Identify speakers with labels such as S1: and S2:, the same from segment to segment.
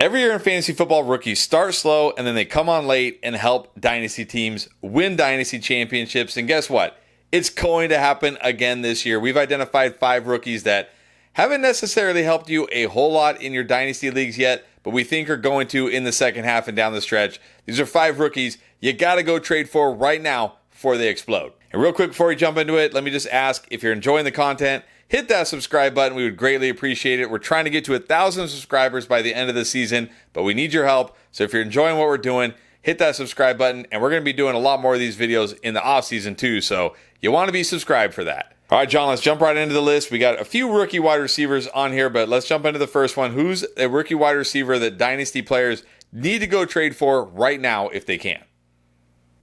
S1: Every year in fantasy football, rookies start slow and then they come on late and help dynasty teams win dynasty championships. And guess what? It's going to happen again this year. We've identified 5 rookies that haven't necessarily helped you a whole lot in your dynasty leagues yet, but we think are going to in the second half and down the stretch. These are 5 rookies you got to go trade for right now before they explode. And real quick before we jump into it, let me just ask, if you're enjoying the content, hit that subscribe button. We would greatly appreciate it. We're trying to get to 1,000 subscribers by the end of the season, but we need your help. So if you're enjoying what we're doing, hit that subscribe button. And we're going to be doing a lot more of these videos in the off season too. So you want to be subscribed for that. All right, John, let's jump right into the list. We got a few rookie wide receivers on here, but let's jump into the first one. Who's a rookie wide receiver that dynasty players need to go trade for right now if they can?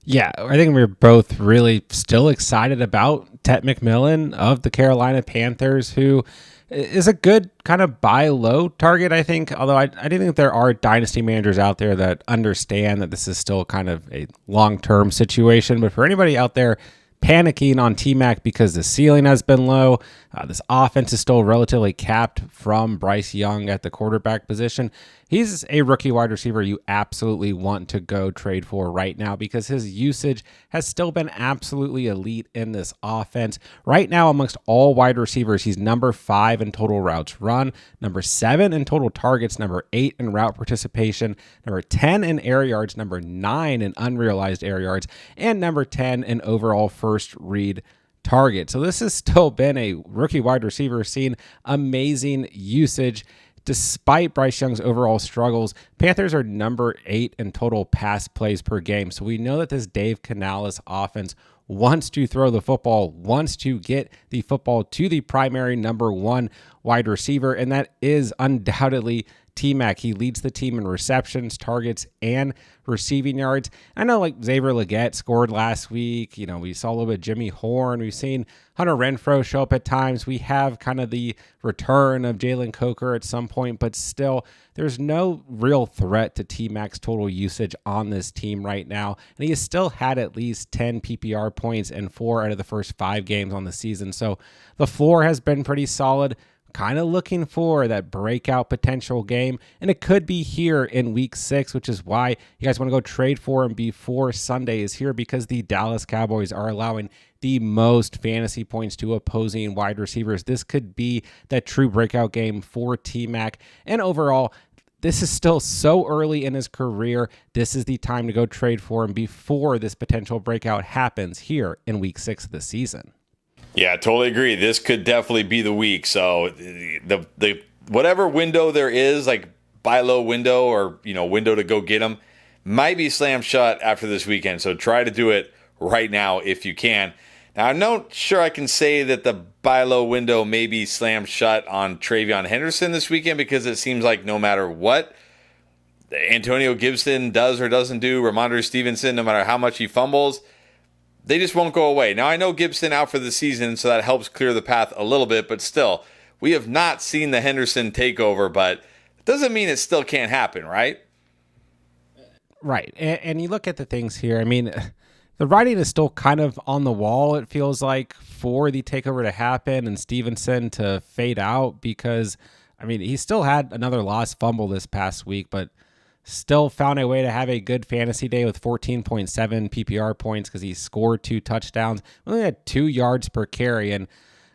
S2: Yeah, I think we're both really still excited about McMillan of the Carolina Panthers, who is a good kind of buy low target, I think. Although I do think there are dynasty managers out there that understand that this is still kind of a long-term situation. But for anybody out there panicking on T-Mac because the ceiling has been low, this offense is still relatively capped from Bryce Young at the quarterback position. He's a rookie wide receiver you absolutely want to go trade for right now because his usage has still been absolutely elite in this offense. Right now, amongst all wide receivers, he's number 5 in total routes run, number 7 in total targets, number 8 in route participation, number 10 in air yards, number 9 in unrealized air yards, and number 10 in overall first read target. So this has still been a rookie wide receiver seeing amazing usage. Despite Bryce Young's overall struggles, Panthers are number 8 in total pass plays per game. So we know that this Dave Canales offense wants to throw the football, wants to get the football to the primary number 1 wide receiver, and that is undoubtedly T-Mac. He leads the team in receptions, targets, and receiving yards. I know like Xavier Legette scored last week. You know, we saw a little bit of Jimmy Horn. We've seen Hunter Renfrow show up at times. We have kind of the return of Jalen Coker at some point, but still there's no real threat to T-Mac's total usage on this team right now. And he has still had at least 10 PPR points in 4 out of the first 5 games on the season. So the floor has been pretty solid. Kind of looking for that breakout potential game, and it could be here in week 6, which is why you guys want to go trade for him before Sunday is here, because the Dallas Cowboys are allowing the most fantasy points to opposing wide receivers. This could be that true breakout game for T-Mac, and overall, this is still so early in his career. This is the time to go trade for him before this potential breakout happens here in week 6 of the season.
S1: Yeah, I totally agree. This could definitely be the week. So the whatever window there is, like buy low window or window to go get them, might be slammed shut after this weekend. So try to do it right now if you can. Now I'm not sure I can say that the buy low window may be slammed shut on TreVeyon Henderson this weekend, because it seems like no matter what Antonio Gibson does or doesn't do, Ramondre Stevenson, no matter how much he fumbles, they just won't go away. Now, I know Gibson out for the season, so that helps clear the path a little bit, but still, we have not seen the Henderson takeover, but it doesn't mean it still can't happen, right?
S2: Right. And you look at the things here, I mean, the writing is still kind of on the wall, it feels like, for the takeover to happen and Stevenson to fade out, because, I mean, he still had another lost fumble this past week, but still found a way to have a good fantasy day with 14.7 PPR points because he scored 2 touchdowns. We only had 2 yards per carry. And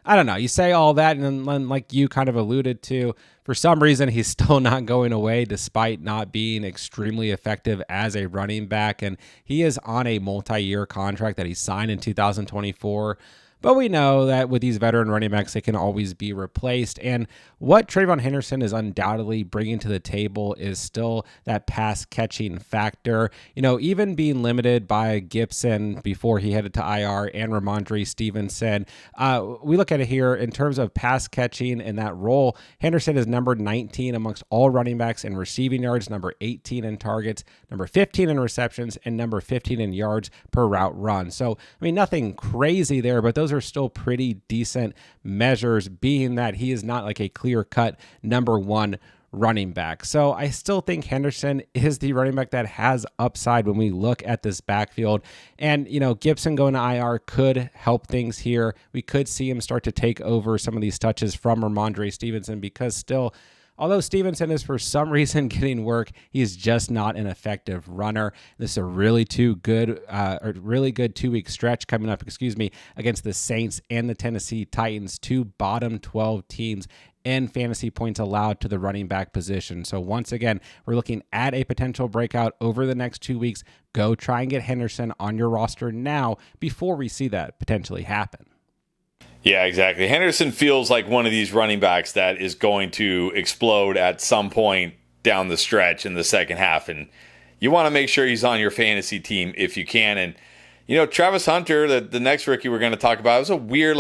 S2: I don't know, you say all that, and then like you kind of alluded to, for some reason he's still not going away despite not being extremely effective as a running back. And he is on a multi-year contract that he signed in 2024. But we know that with these veteran running backs, they can always be replaced. And what TreVeyon Henderson is undoubtedly bringing to the table is still that pass catching factor. Even being limited by Gibson before he headed to IR and Ramondre Stevenson, we look at it here in terms of pass catching in that role. Henderson is number 19 amongst all running backs in receiving yards, number 18 in targets, number 15 in receptions, and number 15 in yards per route run. So, I mean, nothing crazy there, but those are still pretty decent measures, being that he is not like a clear-cut number 1 running back. So I still think Henderson is the running back that has upside when we look at this backfield. And, Gibson going to IR could help things here. We could see him start to take over some of these touches from Ramondre Stevenson, because still although Stevenson is for some reason getting work, he's just not an effective runner. This is a really good 2-week stretch coming up, against the Saints and the Tennessee Titans, two bottom 12 teams in fantasy points allowed to the running back position. So once again, we're looking at a potential breakout over the next 2 weeks. Go try and get Henderson on your roster now before we see that potentially happen.
S1: Yeah, exactly. Henderson feels like one of these running backs that is going to explode at some point down the stretch in the second half. And you want to make sure he's on your fantasy team if you can. And, Travis Hunter, the next rookie we're going to talk about, it was a weird,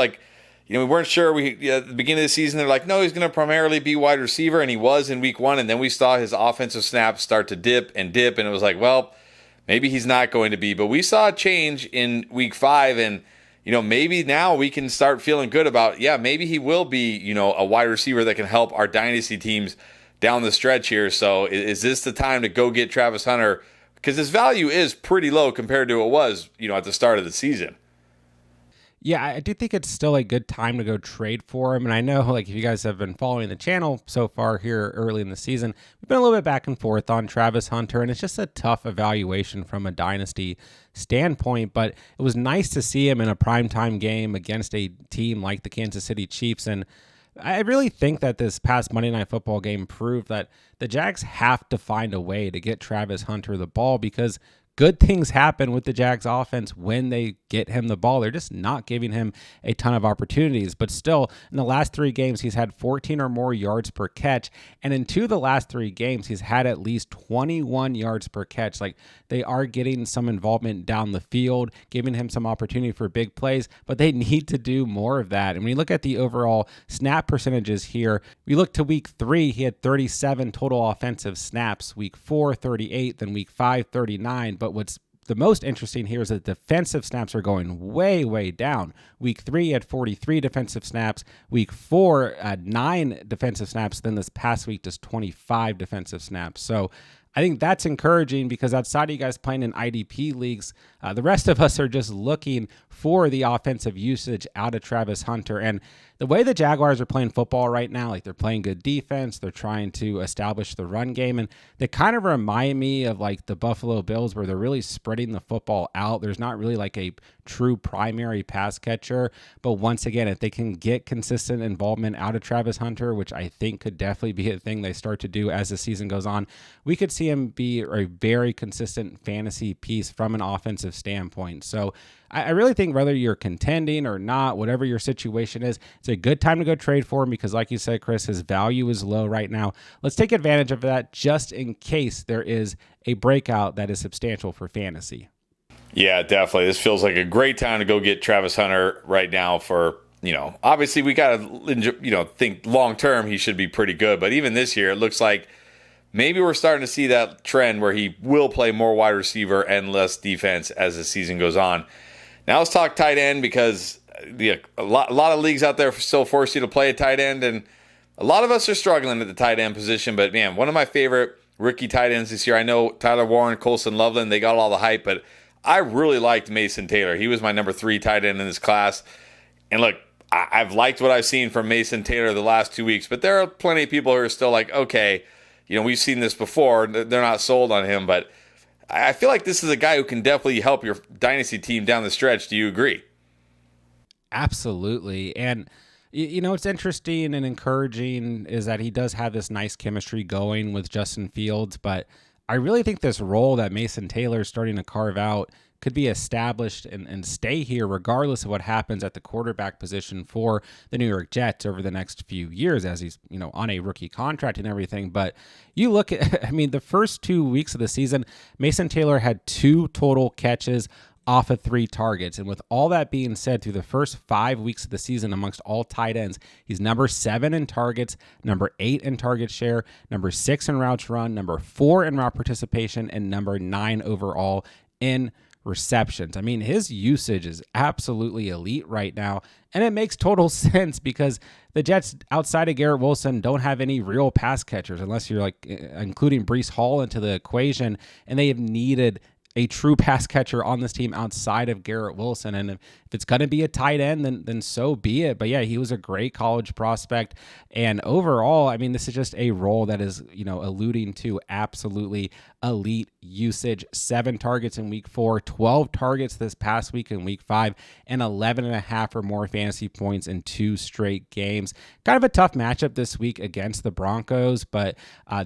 S1: we weren't sure. At the beginning of the season, they're like, no, he's going to primarily be wide receiver. And he was in week 1. And then we saw his offensive snaps start to dip. And it was like, well, maybe he's not going to be. But we saw a change in week 5. And, maybe now we can start feeling good about, maybe he will be, a wide receiver that can help our dynasty teams down the stretch here. So is this the time to go get Travis Hunter? Because his value is pretty low compared to what it was, at the start of the season.
S2: Yeah, I do think it's still a good time to go trade for him. And I know, if you guys have been following the channel so far here early in the season, we've been a little bit back and forth on Travis Hunter, and it's just a tough evaluation from a dynasty standpoint. But it was nice to see him in a primetime game against a team like the Kansas City Chiefs. And I really think that this past Monday Night Football game proved that the Jags have to find a way to get Travis Hunter the ball, because good things happen with the Jags offense when they get him the ball. They're just not giving him a ton of opportunities. But still, in the last 3 games, he's had 14 or more yards per catch. And in 2 of the last 3 games, he's had at least 21 yards per catch. They are getting some involvement down the field, giving him some opportunity for big plays, but they need to do more of that. And when you look at the overall snap percentages here, we look to week 3, he had 37 total offensive snaps, week 4, 38, then week 5, 39. But what's the most interesting here is that defensive snaps are going way, way down. Week 3 had 43 defensive snaps. Week 4 had 9 defensive snaps. Then this past week, just 25 defensive snaps. So I think that's encouraging, because outside of you guys playing in IDP leagues, the rest of us are just looking for the offensive usage out of Travis Hunter. And the way the Jaguars are playing football right now, they're playing good defense, they're trying to establish the run game, and they kind of remind me of the Buffalo Bills, where they're really spreading the football out. There's not really a true primary pass catcher, but once again, if they can get consistent involvement out of Travis Hunter, which I think could definitely be a thing they start to do as the season goes on, we could see him be a very consistent fantasy piece from an offensive standpoint. So I really think whether you're contending or not, whatever your situation is, it's a good time to go trade for him, because like you said, Chris, his value is low right now. Let's take advantage of that just in case there is a breakout that is substantial for fantasy.
S1: Yeah, definitely. This feels like a great time to go get Travis Hunter right now for, obviously we got to, think long term he should be pretty good. But even this year, it looks like maybe we're starting to see that trend where he will play more wide receiver and less defense as the season goes on. Now let's talk tight end, because a lot of leagues out there still force you to play a tight end, and a lot of us are struggling at the tight end position. But man, one of my favorite rookie tight ends this year, I know Tyler Warren, Colson Loveland, they got all the hype, but I really liked Mason Taylor. He was my number 3 tight end in this class. And look, I've liked what I've seen from Mason Taylor the last 2 weeks, but there are plenty of people who are still like, okay, we've seen this before. They're not sold on him, but I feel like this is a guy who can definitely help your dynasty team down the stretch. Do you agree?
S2: Absolutely. And, what's interesting and encouraging is that he does have this nice chemistry going with Justin Fields, but I really think this role that Mason Taylor is starting to carve out could be established and stay here regardless of what happens at the quarterback position for the New York Jets over the next few years, as he's, on a rookie contract and everything. But you look at, the first 2 weeks of the season, Mason Taylor had 2 total catches off of 3 targets. And with all that being said, through the first 5 weeks of the season amongst all tight ends, he's number 7 in targets, number 8 in target share, number 6 in routes run, number 4 in route participation, and number 9 overall in receptions. His usage is absolutely elite right now, and it makes total sense, because the Jets, outside of Garrett Wilson, don't have any real pass catchers, unless you're including Breece Hall into the equation, and they have needed a true pass catcher on this team outside of Garrett Wilson. And if it's going to be a tight end, then so be it. But yeah, he was a great college prospect. And overall, I mean, this is just a role that is, alluding to absolutely elite usage. 7 targets in week 4, 12 targets this past week in week 5, and 11.5 or more fantasy points in 2 straight games. Kind of a tough matchup this week against the Broncos, but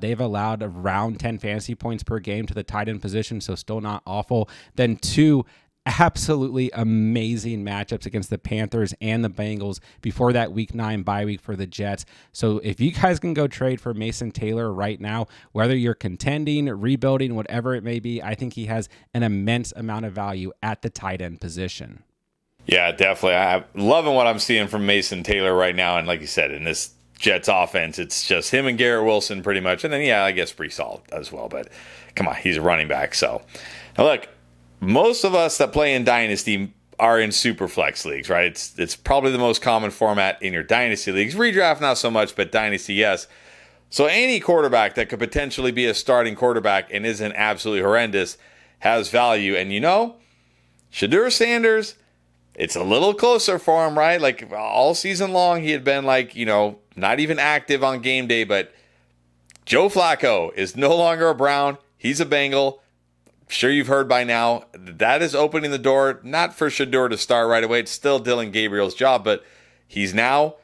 S2: they've allowed around 10 fantasy points per game to the tight end position, so still not awful. Then 2 absolutely amazing matchups against the Panthers and the Bengals before that week 9 bye week for the Jets. So if you guys can go trade for Mason Taylor right now, whether you're contending, rebuilding, whatever it may be, I think he has an immense amount of value at the tight end position.
S1: Yeah, definitely. I'm loving what I'm seeing from Mason Taylor right now. And like you said, in this Jets offense, it's just him and Garrett Wilson pretty much. And then, yeah, I guess Breece Hall as well. But come on, he's a running back. So now look, most of us that play in Dynasty are in Superflex leagues, right? It's probably the most common format in your Dynasty leagues. Redraft, not so much, but Dynasty, yes. So any quarterback that could potentially be a starting quarterback and isn't absolutely horrendous has value. And Shedeur Sanders, it's a little closer for him, right? Like all season long, he had been like, not even active on game day, but Joe Flacco is no longer a Brown. He's a Bengal. Sure, you've heard by now, that is opening the door, not for Shedeur to start right away. It's still Dylan Gabriel's job, but he's now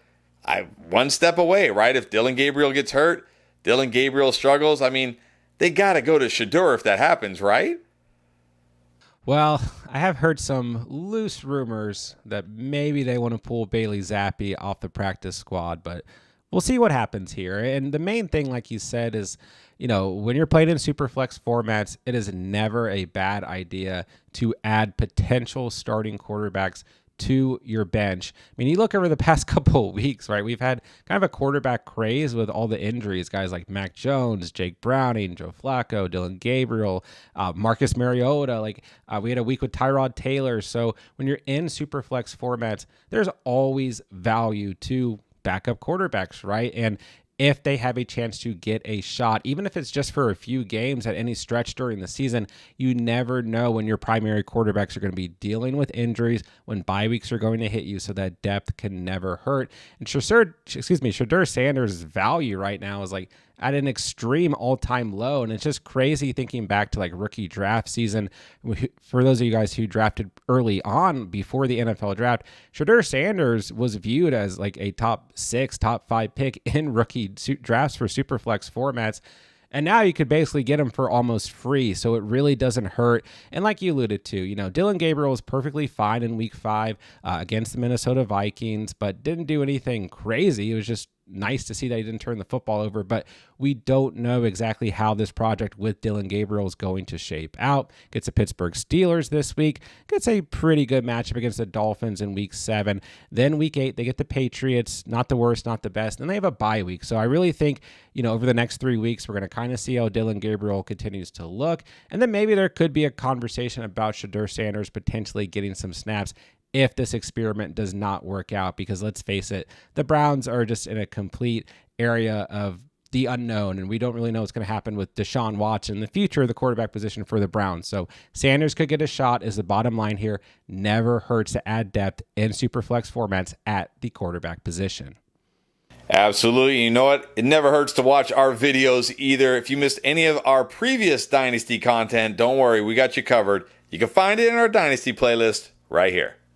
S1: one step away, right? If Dylan Gabriel gets hurt, Dylan Gabriel struggles, I mean, they got to go to Shedeur if that happens, right?
S2: Well, I have heard some loose rumors that maybe they want to pull Bailey Zappi off the practice squad, but we'll see what happens here. And the main thing, like you said, is when you're playing in Superflex formats, it is never a bad idea to add potential starting quarterbacks to your bench. I mean, you look over the past couple of weeks, right? We've had kind of a quarterback craze with all the injuries. Guys like Mac Jones, Jake Browning, Joe Flacco, Dylan Gabriel, Marcus Mariota. We had a week with Tyrod Taylor. So when you're in Superflex formats, there's always value to backup quarterbacks, right? And if they have a chance to get a shot, even if it's just for a few games at any stretch during the season, you never know when your primary quarterbacks are going to be dealing with injuries, when bye weeks are going to hit you, so that depth can never hurt. And Shedeur Sanders' value right now is at an extreme all-time low, and it's just crazy thinking back to rookie draft season. For those of you guys who drafted early on before the NFL draft, Shedeur Sanders was viewed as a top 6, top 5 pick in rookie drafts for Superflex formats. And now you could basically get him for almost free, so it really doesn't hurt. And like you alluded to, Dylan Gabriel was perfectly fine in week 5 against the Minnesota Vikings, but didn't do anything crazy. It was just nice to see that he didn't turn the football over, but we don't know exactly how this project with Dylan Gabriel is going to shape out. Gets the Pittsburgh Steelers this week. Gets a pretty good matchup against the Dolphins in week 7. Then week 8, they get the Patriots. Not the worst, not the best. And they have a bye week. So I really think, over the next 3 weeks, we're going to kind of see how Dylan Gabriel continues to look. And then maybe there could be a conversation about Shedeur Sanders potentially getting some snaps if this experiment does not work out, because let's face it, the Browns are just in a complete area of the unknown, and we don't really know what's going to happen with Deshaun Watson in the future of the quarterback position for the Browns. So Sanders could get a shot is the bottom line here. Never hurts to add depth in Superflex formats at the quarterback position.
S1: Absolutely. You know what? It never hurts to watch our videos either. If you missed any of our previous Dynasty content, don't worry, we got you covered. You can find it in our Dynasty playlist right here.